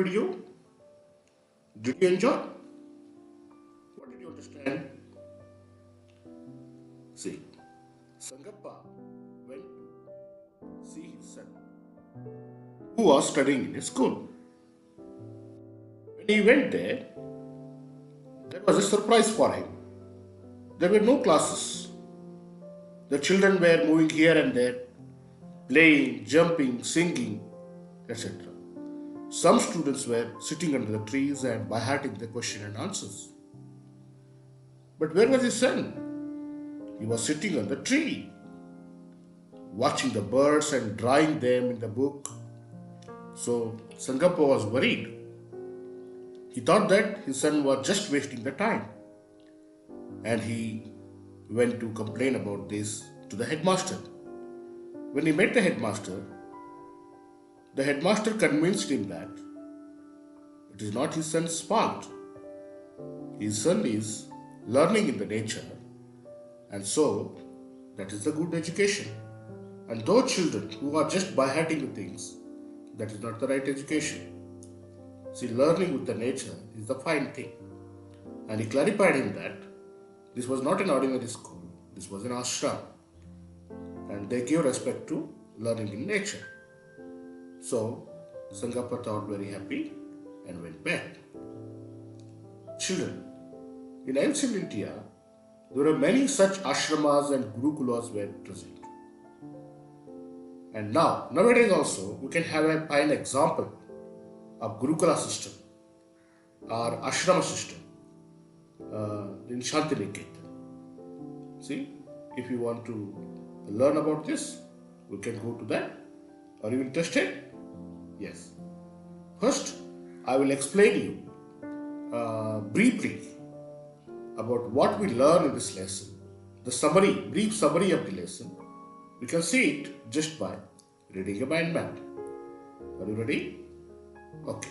video? Did you enjoy? What did you understand? See, Sangappa went to see his son, who was studying in his school. When he went there was a surprise for him. There were no classes. The children were moving here and there, playing, jumping, singing, etc. Some students were sitting under the trees and by hearting the question and answers. But where was his son? He was sitting on the tree, watching the birds and drawing them in the book. So Sangappa was worried. He thought that his son was just wasting the time. And he went to complain about this to the headmaster. When he met the headmaster convinced him that it is not his son's fault. His son is learning in the nature, and so that is a good education. And those children who are just by hearting the things, that is not the right education. See, learning with the nature is the fine thing. And he clarified him that this was not an ordinary school, this was an ashram. And they give respect to learning in nature. So, Sangappa thought very happy and went back. Children, in ancient India, there were many such ashramas and gurukulas were present. And nowadays also, we can have an example of gurukula system or ashrama system in Shantiniketan. See, if you want to learn about this, we can go to that. Are you interested? Yes. First, I will explain you briefly about what we learn in this lesson. The brief summary of the lesson. We can see it just by reading a mind map. Are you ready? Okay.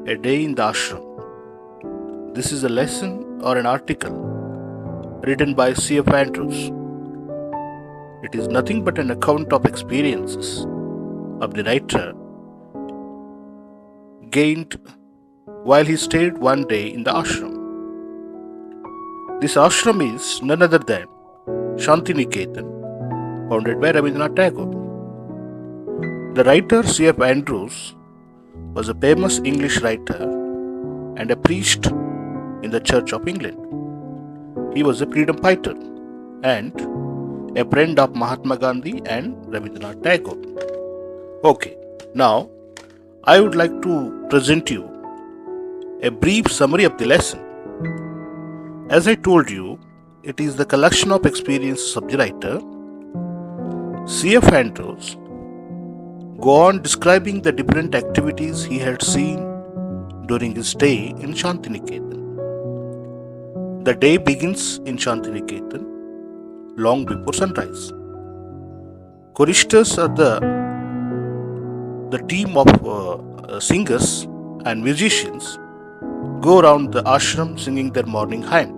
A day in the ashram. This is a lesson or an article written by C.F. Andrews. It is nothing but an account of experiences of the writer gained while he stayed one day in the ashram. This ashram is none other than Shantiniketan, founded by Rabindranath Tagore. The writer C.F. Andrews was a famous English writer and a priest in the Church of England. He was a freedom fighter and a friend of Mahatma Gandhi and Rabindranath Tagore. Okay, now I would like to present you a brief summary of the lesson. As I told you, it is the collection of experiences of the writer. C.F. Andrews go on describing the different activities he had seen during his stay in Shantiniketan. The day begins in Shantiniketan long before sunrise. Choristers are the team of singers and musicians go around the ashram singing their morning hymn.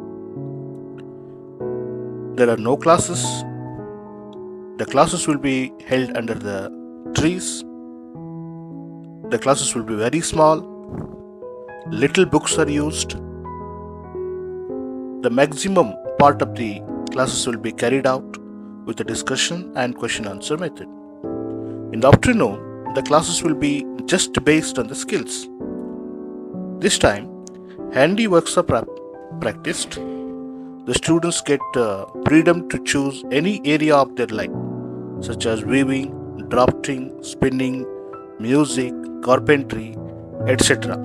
There are no classes. The classes will be held under the trees. The classes will be very small. Little books are used. The maximum part of the classes will be carried out with a discussion and question-answer method. In the afternoon, the classes will be just based on the skills. This time, handiworks are practiced. The students get freedom to choose any area of their life, such as weaving, drafting, spinning, music, carpentry, etc.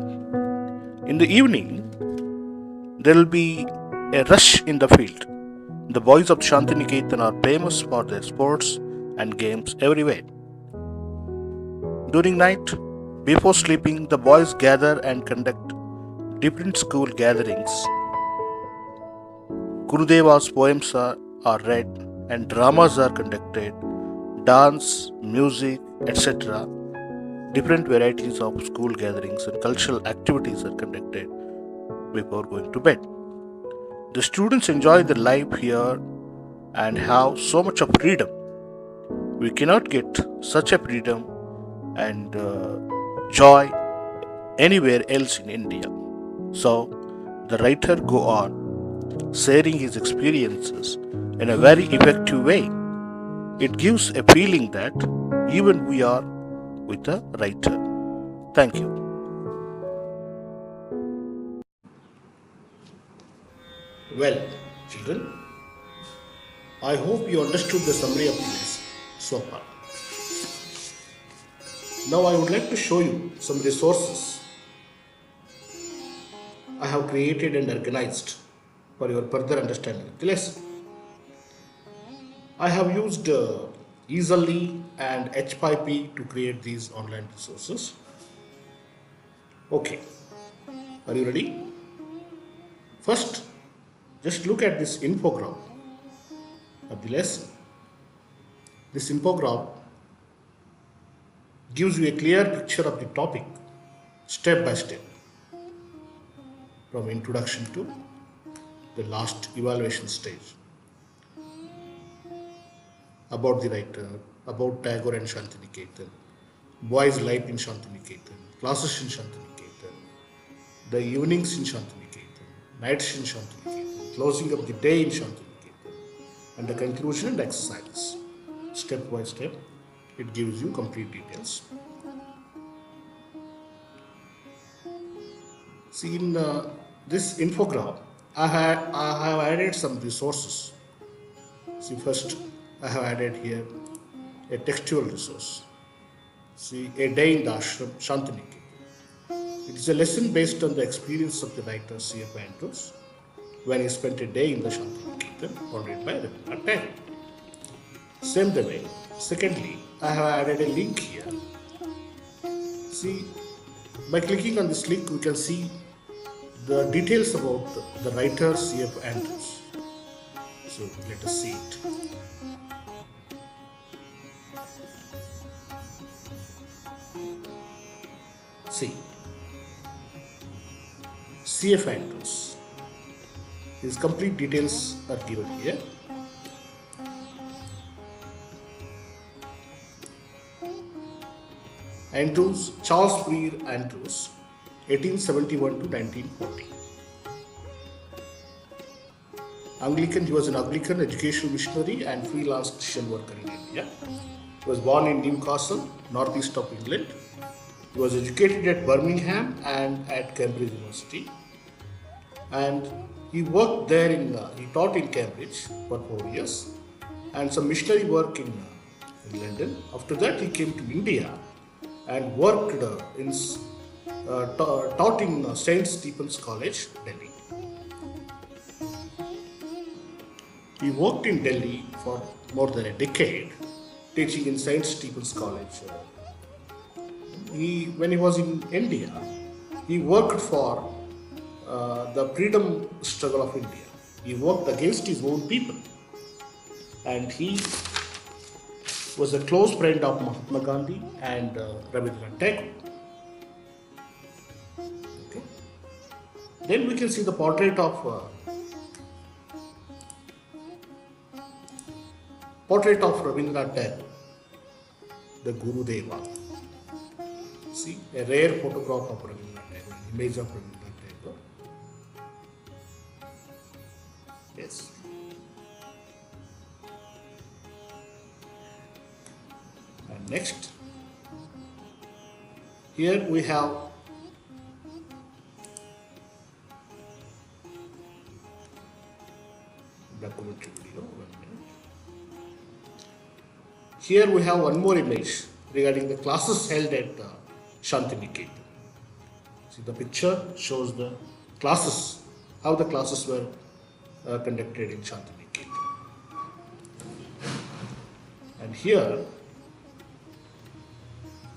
In the evening, there will be a rush in the field. The boys of Shantiniketan are famous for their sports and games everywhere. During night, before sleeping, the boys gather and conduct different school gatherings. Gurudeva's poems are read and dramas are conducted, dance, music, etc. Different varieties of school gatherings and cultural activities are conducted before going to bed. The students enjoy their life here and have so much of freedom. We cannot get such a freedom and joy anywhere else in India. So the writer go on sharing his experiences in a very effective way. It gives a feeling that even we are with a writer. Thank you. Well, children, I hope you understood the summary of the lesson so far. Now I would like to show you some resources I have created and organized for your further understanding of the lesson. I have used Easily and H5P to create these online resources. Okay, are you ready? First, just look at this infograph of the lesson. This infograph gives you a clear picture of the topic step by step, from introduction to the last evaluation stage, about the writer, about Tagore and Shantiniketan, boys' life in Shantiniketan, classes in Shantiniketan, the evenings in Shantiniketan, nights in Shantiniketan, closing of the day in Shantiniketan, and the conclusion and exercises. Step by step, it gives you complete details. See, in this infograph, I have added some resources. See, first I have added here a textual resource. See, a day in the Ashram, Shantiniketan. It is a lesson based on the experience of the writer C.F. Andrews when he spent a day in the Shantiniketan, founded by Rabindranath Tagore. Same the way. Secondly, I have added a link here. See, by clicking on this link, we can see the details about the writer C.F. Andrews. So let us see it. See, C.F. Andrews. His complete details are given here. Andrews, Charles Breer Andrews, 1871 to 1940. Anglican, he was an Anglican educational missionary and freelance Christian worker in India. He was born in Newcastle, northeast of England. He was educated at Birmingham and at Cambridge University. And he worked there he taught in Cambridge for 4 years and some missionary work in London. After that, he came to India and worked taught in St. Stephen's College, Delhi. He worked in Delhi for more than a decade, teaching in St. Stephen's College. When he was in India, he worked for the freedom struggle of India. He worked against his own people, and he was a close friend of Mahatma Gandhi and Rabindranath Tagore. Okay. Then we can see the portrait of Rabindranath Tagore, the Guru Deva. See, a rare photograph of Rabindranath Tagore, image of Rabindranath Tagore. Yes. And next, here we have documentary video. 1 minute. Here we have one more image regarding the classes held at Shantiniketan. See, the picture shows the classes, how the classes were conducted in Shantiniketan. And here,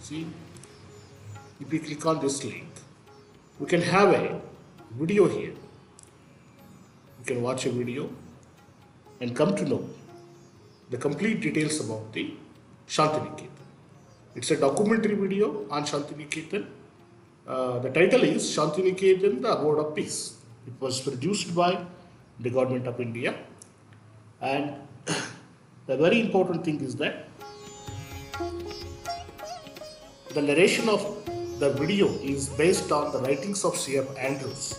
see, if we click on this link, we can have a video here. You can watch a video and come to know the complete details about the Shantiniketan. It's a documentary video on Shantiniketan. The title is Shantiniketan, the Abode of Peace. It was produced by the Government of India. And the very important thing is that The narration of the video is based on the writings of C.F. Andrews,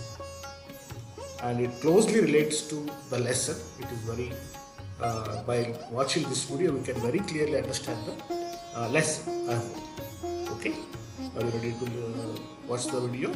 and it closely relates to the lesson. It is very, by watching this video, we can very clearly understand the lesson, I hope. Okay, are you ready to watch the video?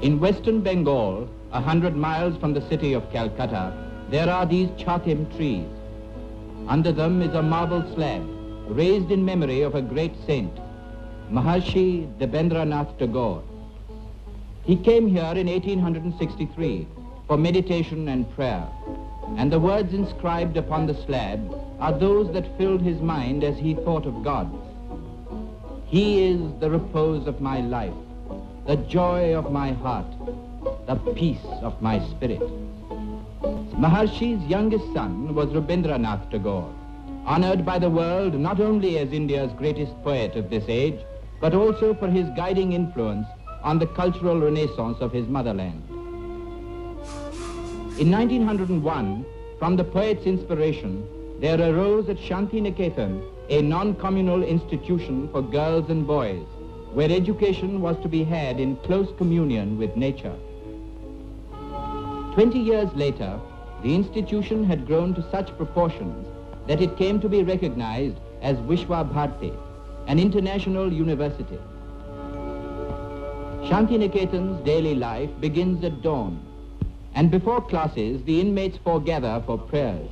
In western Bengal, 100 miles from the city of Calcutta, there are these chatim trees. Under them is a marble slab raised in memory of a great saint, Maharshi Debendranath Tagore. He came here in 1863 for meditation and prayer, and the words inscribed upon the slab are those that filled his mind as he thought of God. He is the repose of my life, the joy of my heart, the peace of my spirit. Maharshi's youngest son was Rabindranath Tagore, honored by the world not only as India's greatest poet of this age, but also for his guiding influence on the cultural renaissance of his motherland. In 1901, from the poet's inspiration, there arose at Shantiniketan a non-communal institution for girls and boys, where education was to be had in close communion with nature. 20 years later, the institution had grown to such proportions that it came to be recognized as Vishwa Bharati, an international university. Shantiniketan's daily life begins at dawn, and before classes, the inmates foregather for prayers.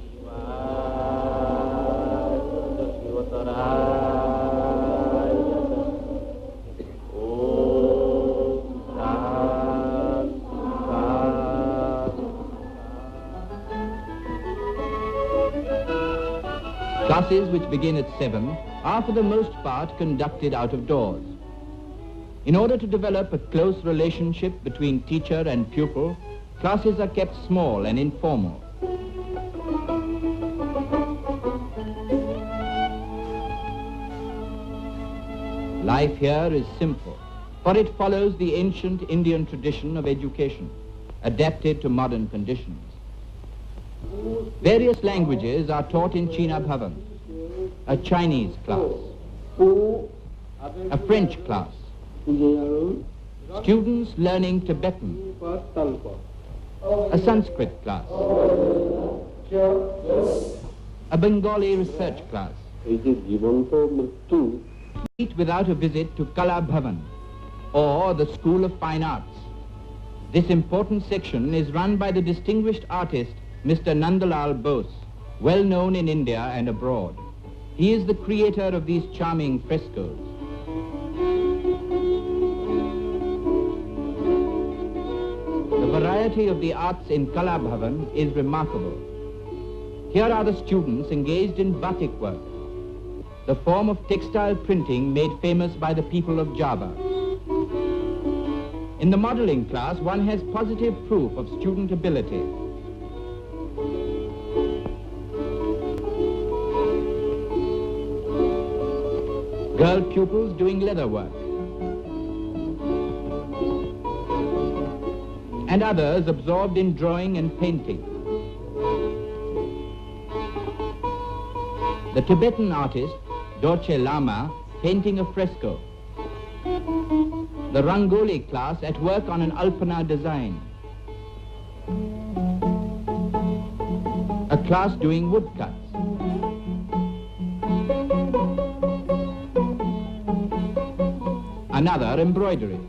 Classes, which begin at 7, are for the most part conducted out of doors. In order to develop a close relationship between teacher and pupil, classes are kept small and informal. Life here is simple, for it follows the ancient Indian tradition of education, adapted to modern conditions. Various languages are taught in China Bhavan, a Chinese class, a French class, students learning Tibetan, a Sanskrit class, a Bengali research class. Meet without a visit to Kala Bhavan or the School of Fine Arts. This important section is run by the distinguished artist Mr. Nandalal Bose, well known in India and abroad. He is the creator of these charming frescoes. The variety of the arts in Kala Bhavan is remarkable. Here are the students engaged in batik work, the form of textile printing made famous by the people of Java. In the modeling class, one has positive proof of student ability. Girl pupils doing leather work, and others absorbed in drawing and painting. The Tibetan artist, Dorche Lama, painting a fresco. The Rangoli class at work on an Alpana design. A class doing woodcuts. Another embroidery.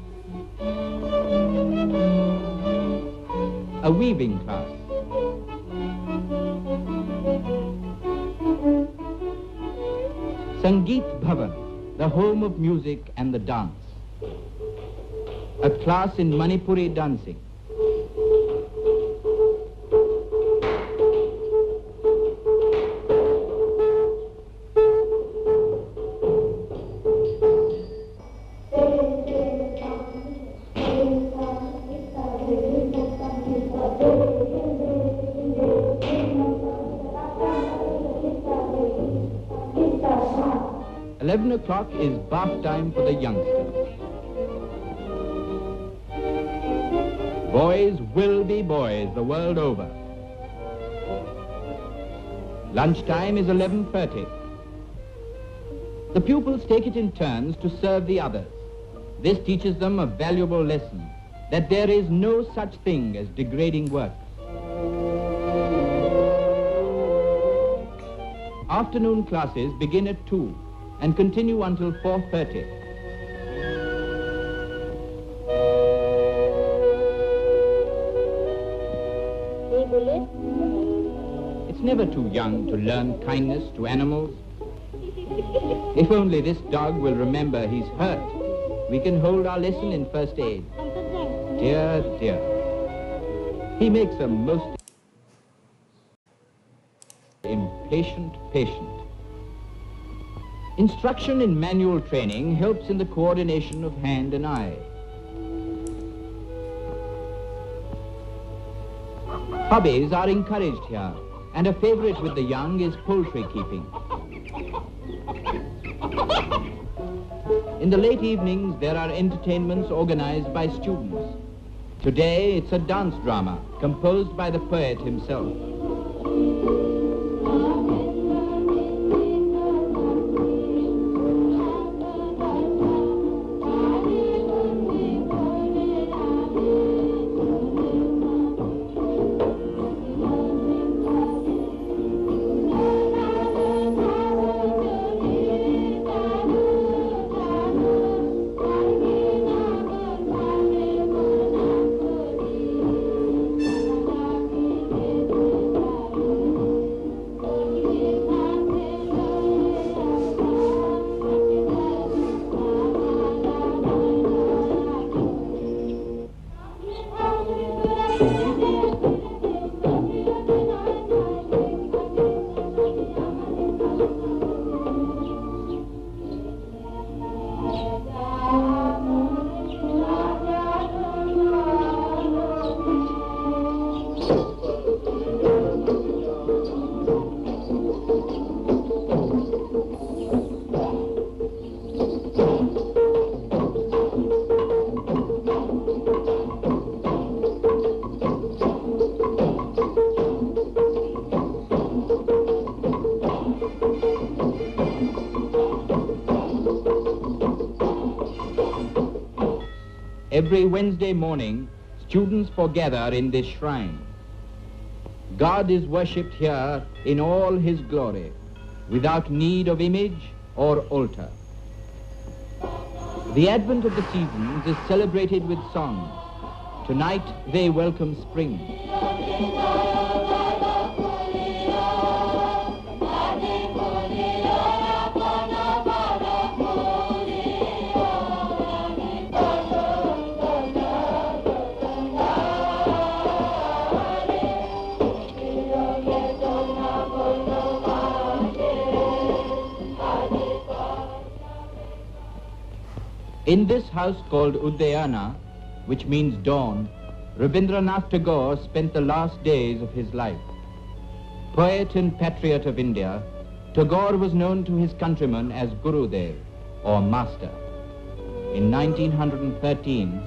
A weaving class. Sangeet Bhavan, the home of music and the dance. A class in Manipuri dancing. 11 o'clock is bath time for the youngsters. Boys will be boys the world over. Lunchtime is 11:30. The pupils take it in turns to serve the others. This teaches them a valuable lesson, that there is no such thing as degrading work. Afternoon classes begin at 2 and continue until 4:30. It's never too young to learn kindness to animals. If only this dog will remember he's hurt, we can hold our lesson in first aid. Dear, dear. He makes a most impatient patient. Instruction in manual training helps in the coordination of hand and eye. Hobbies are encouraged here, and a favorite with the young is poultry keeping. In the late evenings, there are entertainments organized by students. Today, it's a dance drama composed by the poet himself. Every Wednesday morning, students foregather in this shrine. God is worshipped here in all his glory, without need of image or altar. The advent of the seasons is celebrated with songs. Tonight they welcome spring. In this house called Udayana, which means dawn, Rabindranath Tagore spent the last days of his life. Poet and patriot of India, Tagore was known to his countrymen as Gurudev, or Master. In 1913,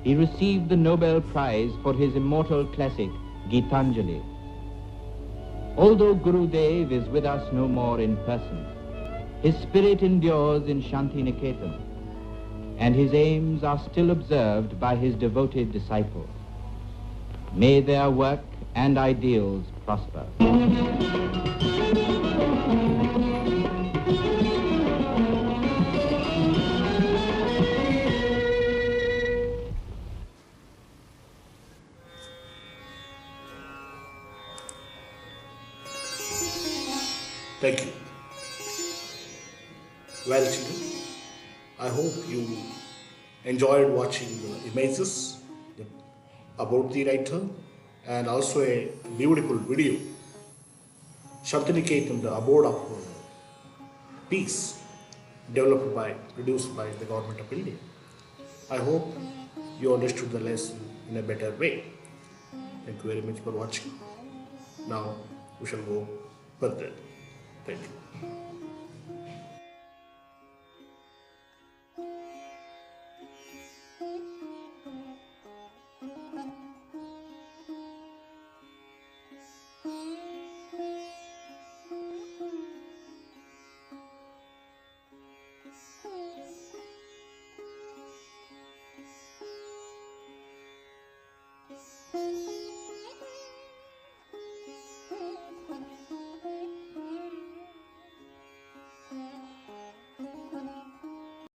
he received the Nobel Prize for his immortal classic, Gitanjali. Although Gurudev is with us no more in person, his spirit endures in Shantiniketan, and his aims are still observed by his devoted disciples. May their work and ideals prosper. Thank you. Well, children, I hope you enjoyed watching the images about the writer and also a beautiful video, Shantiniketan, the abode of peace, produced by the government of India. I hope you understood the lesson in a better way. Thank you very much for watching. Now we shall go further. Thank you.